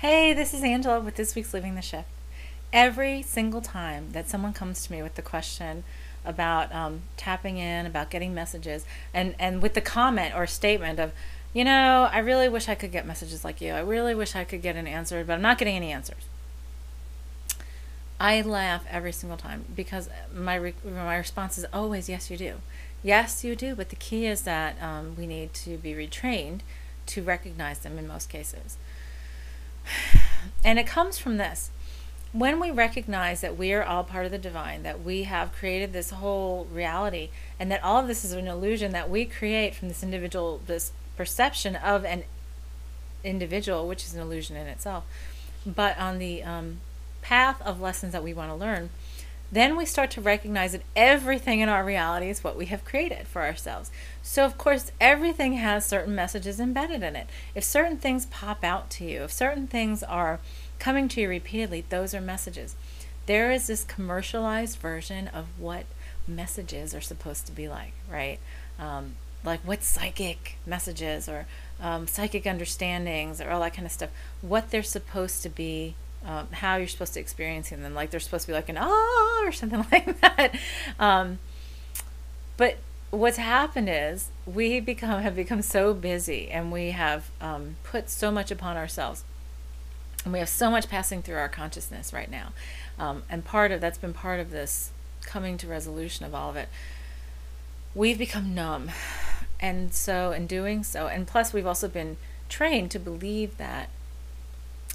Hey, this is Angela with this week's Living the Shift. Every single time that someone comes to me with the question about tapping in, about getting messages, and with the comment or statement of, I really wish I could get messages like you. I really wish I could get an answer, but I'm not getting any answers. I laugh every single time because my response is always, yes, you do. Yes, you do, but the key is that we need to be retrained to recognize them in most cases. And it comes from this. When we recognize that we are all part of the divine, that we have created this whole reality, and that all of this is an illusion that we create from this perception of an individual, which is an illusion in itself, but on the path of lessons that we want to learn, then we start to recognize that everything in our reality is what we have created for ourselves. So, of course, everything has certain messages embedded in it. If certain things pop out to you, if certain things are coming to you repeatedly, those are messages. There is this commercialized version of what messages are supposed to be like, right? Like what psychic messages or psychic understandings or all that kind of stuff, what they're supposed to be. How you're supposed to experience them, like they're supposed to be like an or something like that. But what's happened is we have become so busy, and we have put so much upon ourselves, and we have so much passing through our consciousness right now. And that's been part of this coming to resolution of all of it. We've become numb, and so in doing so, and plus we've also been trained to believe that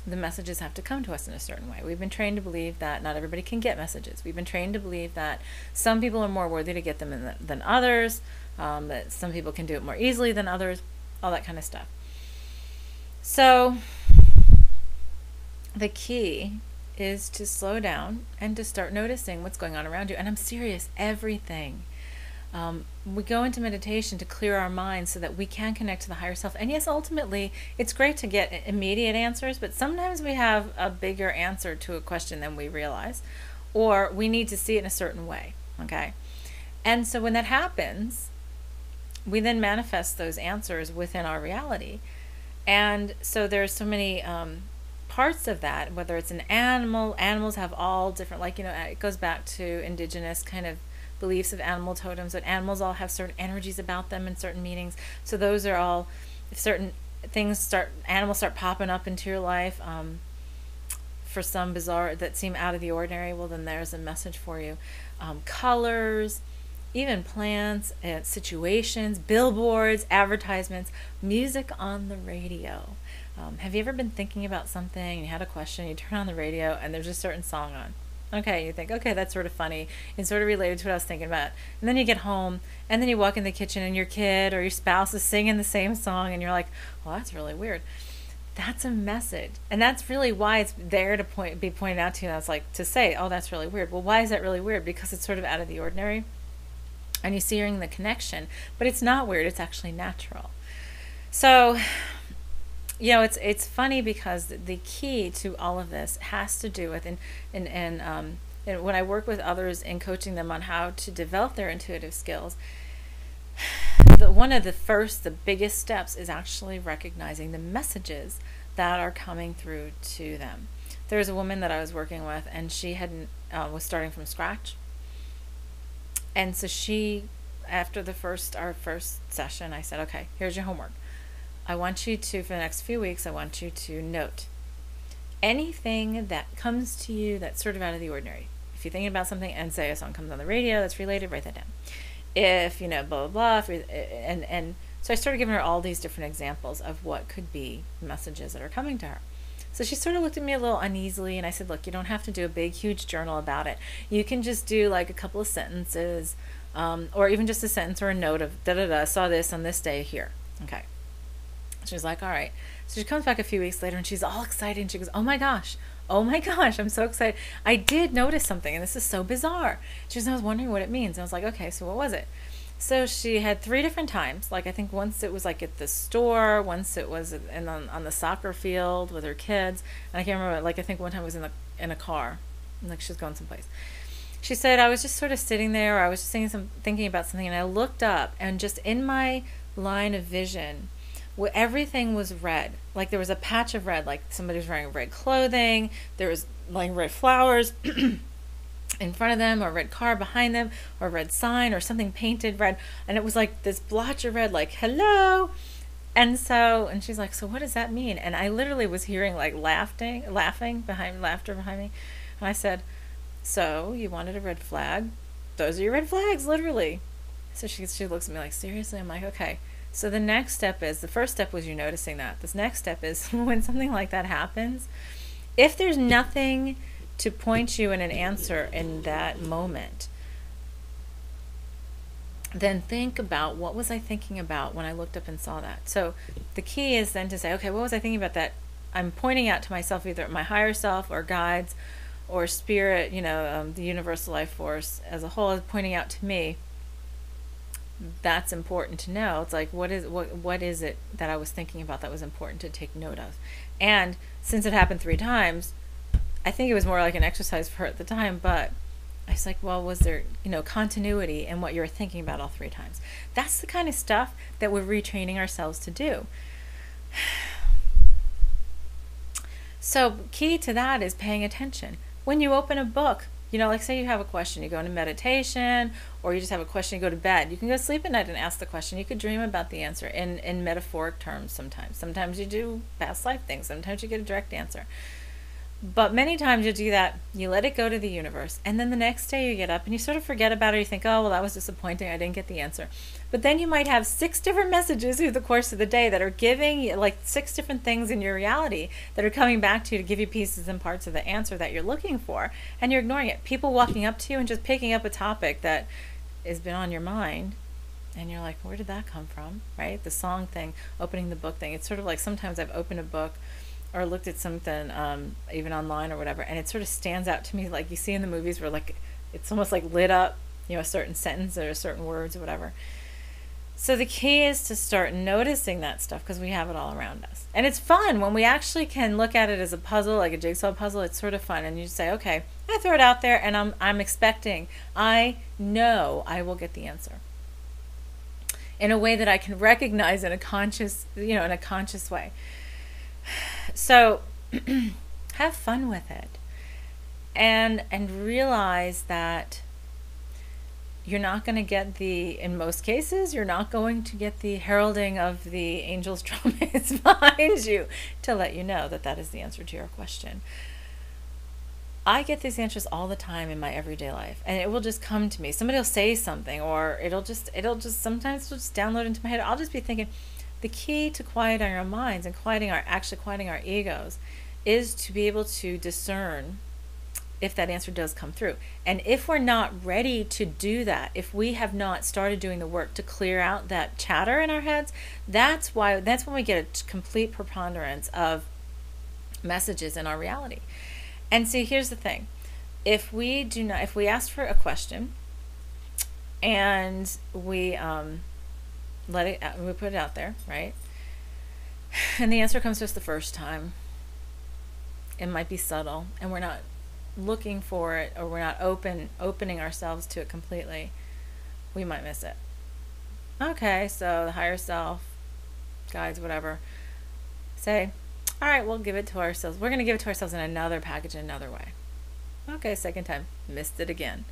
the messages have to come to us in a certain way. We've been trained to believe that not everybody can get messages. We've been trained to believe that some people are more worthy to get them than others, that some people can do it more easily than others, all that kind of stuff. So the key is to slow down and to start noticing what's going on around you. And I'm serious, everything. We go into meditation to clear our minds so that we can connect to the higher self. And yes, ultimately, it's great to get immediate answers, but sometimes we have a bigger answer to a question than we realize, or we need to see it in a certain way, okay? And so when that happens, we then manifest those answers within our reality. And so there's so many parts of that, whether it's an animal. Animals have all different, it goes back to indigenous kind of beliefs of animal totems, that animals all have certain energies about them and certain meanings. So those are all, if certain animals start popping up into your life for some bizarre, that seem out of the ordinary, well then there's a message for you. Colors, even plants, situations, billboards, advertisements, music on the radio. Have you ever been thinking about something and you had a question, you turn on the radio and there's a certain song on? Okay, you think, okay, that's sort of funny. It's sort of related to what I was thinking about. And then you get home, and then you walk in the kitchen, and your kid or your spouse is singing the same song, and you're like, well, that's really weird. That's a message. And that's really why it's there to be pointed out to you. That's like to say, oh, that's really weird. Well, why is that really weird? Because it's sort of out of the ordinary, and you're seeing the connection. But it's not weird. It's actually natural. So it's funny because the key to all of this has to do with, and when I work with others in coaching them on how to develop their intuitive skills, one of the biggest steps is actually recognizing the messages that are coming through to them. There's a woman that I was working with, and she was starting from scratch. And so after our first session, I said, okay, here's your homework. I want you to, for the next few weeks, I want you to note anything that comes to you that's sort of out of the ordinary. If you're thinking about something and say a song comes on the radio that's related, write that down. If, blah, blah, blah. And so I started giving her all these different examples of what could be messages that are coming to her. So she sort of looked at me a little uneasily, and I said, look, you don't have to do a big, huge journal about it. You can just do like a couple of sentences, or even just a sentence or a note of da-da-da, saw this on this day here. Okay. She's like, all right. So she comes back a few weeks later, and she's all excited, and she goes, oh my gosh, I'm so excited. I did notice something, and this is so bizarre. She goes, I was wondering what it means. And I was like, okay, so what was it? So she had 3 different times. Like, I think once it was like at the store, once it was on the soccer field with her kids, and I can't remember, like I think one time it was in a car, like she was going someplace. She said, I was just sort of sitting there, or I was just thinking about something, and I looked up, and just in my line of vision everything was red. Like there was a patch of red, like somebody was wearing red clothing, there was like red flowers in front of them, or a red car behind them, or a red sign, or something painted red. And it was like this blotch of red, like, hello. And she's like, so what does that mean? And I literally was hearing like laughter behind me. And I said, so you wanted a red flag? Those are your red flags, literally. So she looks at me like, seriously? I'm like, okay. So the next step is, the first step was you noticing that. This next step is when something like that happens, if there's nothing to point you in an answer in that moment, then think about, what was I thinking about when I looked up and saw that? So the key is then to say, okay, what was I thinking about that I'm pointing out to myself, either my higher self or guides or spirit, the universal life force as a whole is pointing out to me. That's important to know. It's like, what is it that I was thinking about that was important to take note of? And since it happened 3 times, I think it was more like an exercise for her at the time, but I was like, well, was there, continuity in what you were thinking about all 3 times? That's the kind of stuff that we're retraining ourselves to do. So key to that is paying attention. When you open a book, like say you have a question, you go into meditation, or you just have a question, you go to bed. You can go to sleep at night and ask the question. You could dream about the answer in metaphoric terms sometimes. Sometimes you do past life things. Sometimes you get a direct answer. But many times you do that, you let it go to the universe, and then the next day you get up and you sort of forget about it. You think, oh, well, that was disappointing. I didn't get the answer. But then you might have 6 different messages through the course of the day that are giving you like 6 different things in your reality that are coming back to you to give you pieces and parts of the answer that you're looking for, and you're ignoring it. People walking up to you and just picking up a topic that has been on your mind, and you're like, where did that come from, right? The song thing, opening the book thing. It's sort of like sometimes I've opened a book or looked at something even online or whatever, and it sort of stands out to me, like you see in the movies where like it's almost like lit up, a certain sentence or certain words or whatever. So the key is to start noticing that stuff, because we have it all around us. And it's fun when we actually can look at it as a puzzle, like a jigsaw puzzle. It's sort of fun, and you say, okay, I throw it out there, and I'm expecting, I know I will get the answer in a way that I can recognize in a conscious, in a conscious way. So have fun with it, and realize that you're not going to get in most cases, you're not going to get the heralding of the angels' trumpets behind you to let you know that is the answer to your question. I get these answers all the time in my everyday life, and it will just come to me. Somebody will say something, or it'll just sometimes it'll just download into my head. I'll just be thinking. The key to quieting our minds and quieting our egos is to be able to discern if that answer does come through. And if we're not ready to do that, if we have not started doing the work to clear out that chatter in our heads, that's when we get a complete preponderance of messages in our reality. And see, here's the thing. If we ask for a question and we we put it out there, right? And the answer comes to us the first time. It might be subtle, and we're not looking for it, or we're not opening ourselves to it completely. We might miss it. Okay, so the higher self, guides, whatever, say, all right, we'll give it to ourselves. We're going to give it to ourselves in another package, in another way. Okay, second time, missed it again.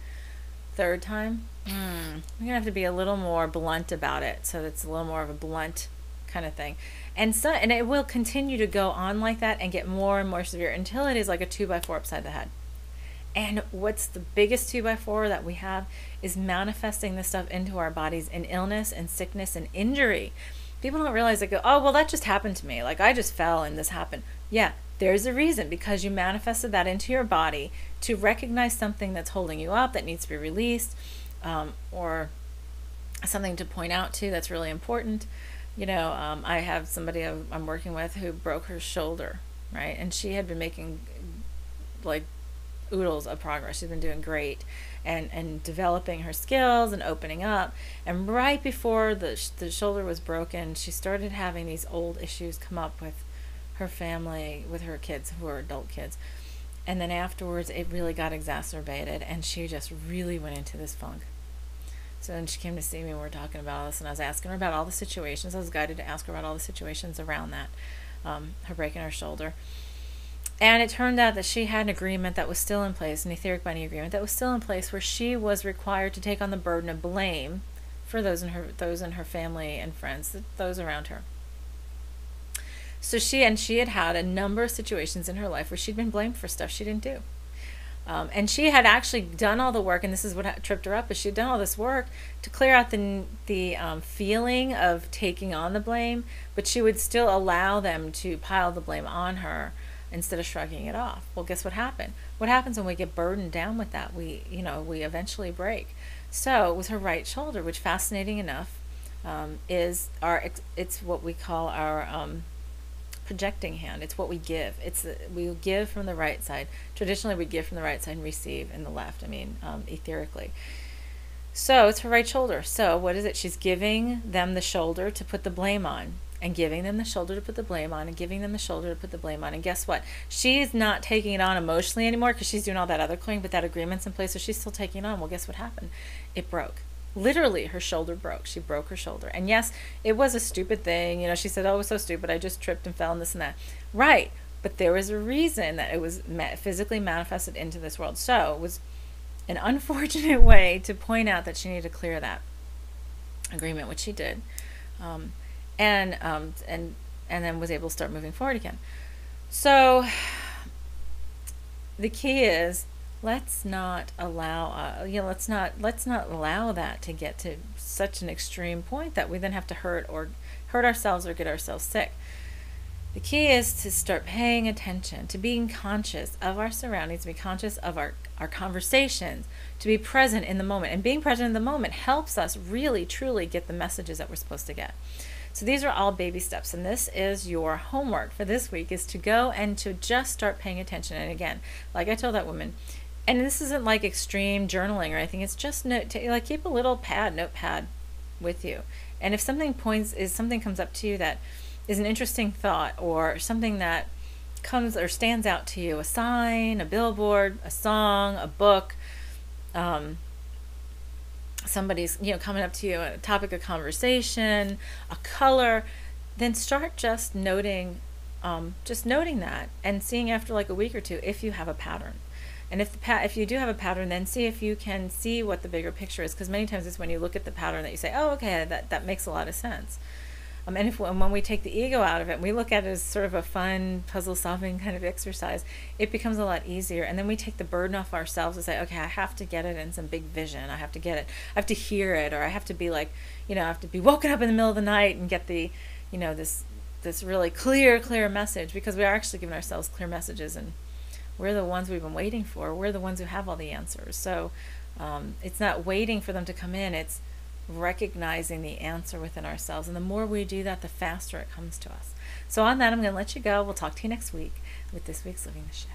Third time, we're gonna have to be a little more blunt about it, so it's a little more of a blunt kind of thing, and it will continue to go on like that and get more and more severe until it is like a 2x4 upside the head. And what's the biggest 2x4 that we have is manifesting this stuff into our bodies in illness and sickness and injury. People don't realize, they go, oh, well, that just happened to me, like I just fell and this happened. Yeah, there's a reason, because you manifested that into your body to recognize something that's holding you up, that needs to be released, or something to point out to that's really important. I have somebody I'm working with who broke her shoulder, right? And she had been making like oodles of progress. She's been doing great and developing her skills and opening up. And right before the shoulder was broken, she started having these old issues come up with her family, with her kids who are adult kids. And then afterwards it really got exacerbated, and she just really went into this funk. So then she came to see me, and we were talking about this, and I was asking her about all the situations. I was guided to ask her about all the situations around that, her breaking her shoulder. And it turned out that she had an agreement that was still in place, an etheric binding agreement that was still in place, where she was required to take on the burden of blame for those in her family and friends, those around her. So she had had a number of situations in her life where she'd been blamed for stuff she didn't do. And she had actually done all the work, and this is what tripped her up, is she'd done all this work to clear out the feeling of taking on the blame, but she would still allow them to pile the blame on her instead of shrugging it off. Well, guess what happened? What happens when we get burdened down with that? We eventually break. So with her right shoulder, which, fascinating enough, it's what we call our projecting hand. It's what we give. We give from the right side. Traditionally, we give from the right side and receive in the left. Etherically. So it's her right shoulder. So what is it? She's giving them the shoulder to put the blame on, and giving them the shoulder to put the blame on, and giving them the shoulder to put the blame on. And guess what? She's not taking it on emotionally anymore because she's doing all that other clearing, but that agreement's in place, so she's still taking it on. Well, guess what happened? It broke. Literally, her shoulder broke. She broke her shoulder. And yes, it was a stupid thing. She said, oh, it was so stupid. I just tripped and fell and this and that. Right. But there was a reason that it was physically manifested into this world. So it was an unfortunate way to point out that she needed to clear that agreement, which she did. And then was able to start moving forward again. So the key is, let's not allow let's not allow that to get to such an extreme point that we then have to hurt ourselves or get ourselves sick. The key is to start paying attention, to being conscious of our surroundings, to be conscious of our conversations, to be present in the moment. And being present in the moment helps us really, truly get the messages that we're supposed to get. So these are all baby steps, and this is your homework for this week, is to go and to just start paying attention. And again, like I told that woman, and this isn't like extreme journaling or anything, it's just keep a little notepad with you. And if something comes up to you that is an interesting thought, or something that comes or stands out to you, a sign, a billboard, a song, a book, somebody's coming up to you, a topic of conversation, a color, then start just noting that, and seeing after like a week or two if you have a pattern. And if you do have a pattern, then see if you can see what the bigger picture is, because many times it's when you look at the pattern that you say, oh, okay, that makes a lot of sense. And when we take the ego out of it, and we look at it as sort of a fun puzzle-solving kind of exercise, it becomes a lot easier. And then we take the burden off ourselves and say, okay, I have to get it in some big vision. I have to get it. I have to hear it, or I have to be like, I have to be woken up in the middle of the night and get the, this really clear message, because we are actually giving ourselves clear messages, and we're the ones we've been waiting for. We're the ones who have all the answers. So it's not waiting for them to come in. It's recognizing the answer within ourselves. And the more we do that, the faster it comes to us. So on that, I'm going to let you go. We'll talk to you next week with this week's Living the Shift.